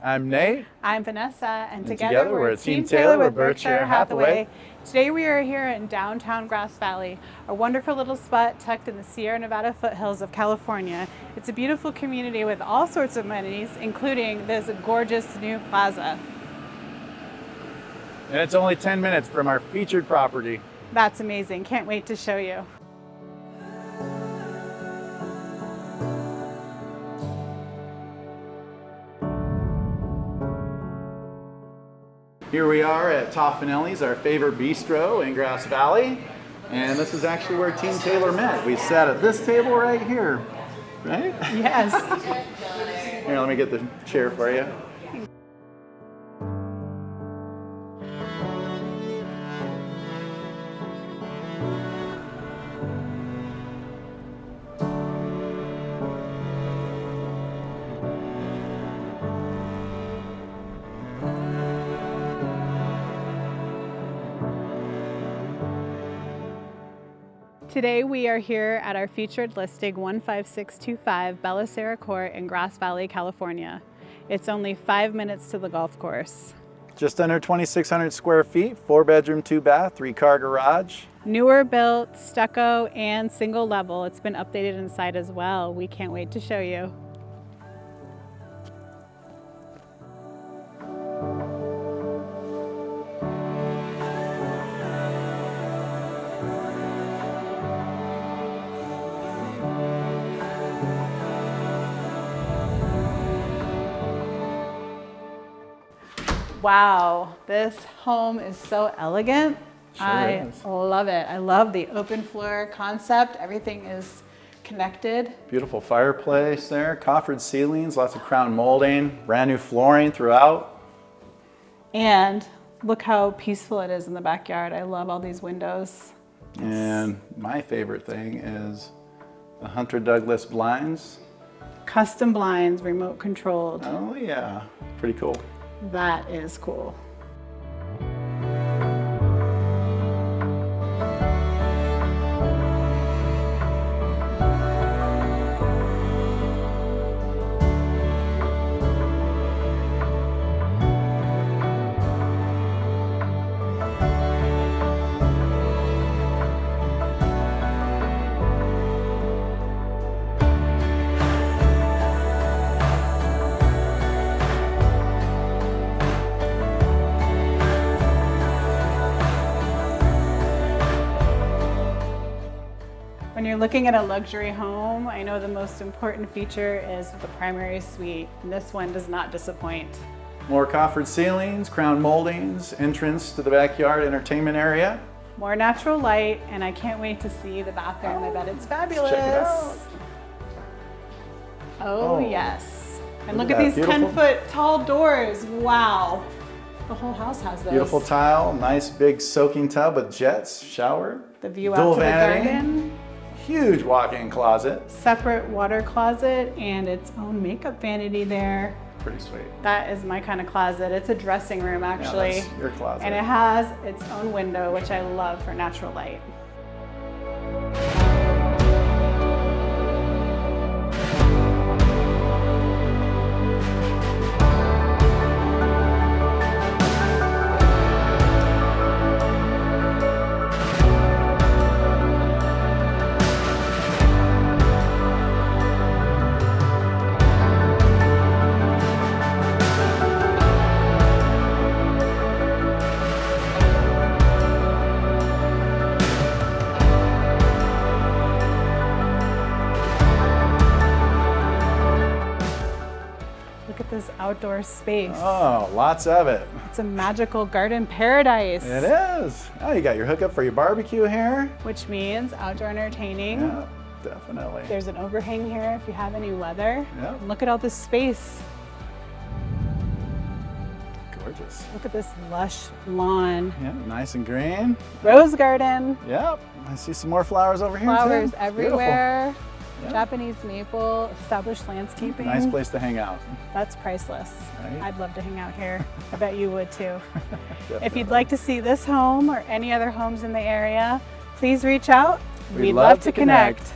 I'm Nate. I'm Vanessa, and together we're Team Taylor with Berkshire Hathaway. Today we are here in downtown Grass Valley, a wonderful little spot tucked in the Sierra Nevada foothills of California. It's a beautiful community with all sorts of amenities, including this gorgeous new plaza. And it's only 10 minutes from our featured property. That's amazing. Can't wait to show you. Here we are at Toffinelli's, our favorite bistro in Grass Valley. And this is actually where Team Taylor met. We sat at this table right here, right? Yes. Here, let me get the chair for you. Today we are here at our featured listing 15625 Alta Sierra Court in Grass Valley, California. It's only 5 minutes to the golf course. Just under 2,600 square feet, 4-bedroom, 2-bath, 3-car garage. Newer built, stucco, and single level. It's been updated inside as well. We can't wait to show you. Wow, this home is so elegant. Sure I is. love it. I love the open floor concept. Everything is connected. Beautiful fireplace there, coffered ceilings, lots of crown molding, brand new flooring throughout. And look how peaceful it is in the backyard. I love all these windows. And my favorite thing is the Hunter Douglas blinds. Custom blinds, remote controlled. Oh yeah, pretty cool. That is cool. When you're looking at a luxury home, I know the most important feature is the primary suite. And this one does not disappoint. More coffered ceilings, crown moldings, entrance to the backyard entertainment area. More natural light, and I can't wait to see the bathroom. I bet it's fabulous. Check it out. Oh, Oh, yes. And look look at at that. these Beautiful. 10-foot tall doors. Wow. The whole house has those. Beautiful tile, nice big soaking tub with jets, shower. The view dual out to the vanity. garden. Huge walk-in closet. Separate water closet and its own makeup vanity there. Pretty sweet. That is my kind of closet. It's a dressing room, actually. Yeah, that's your closet. And it has its own window, which I love for natural light. Look at this outdoor space. Oh, lots of it. It's a magical garden paradise. It is. Oh, you got your hookup for your barbecue here. Which means outdoor entertaining. Yeah, definitely. There's an overhang here if you have any weather. Yeah. And look at all this space. Gorgeous. Look at this lush lawn. Yeah, nice and green. Rose garden. Yep. I see some more flowers over here Flowers too. everywhere. Yeah. Japanese maple, established landscaping. Nice place to hang out. That's priceless. Right? I'd love to hang out here. I bet you would too. If Definitely. you'd like to see this home or any other homes in the area, please reach out. We'd love to connect.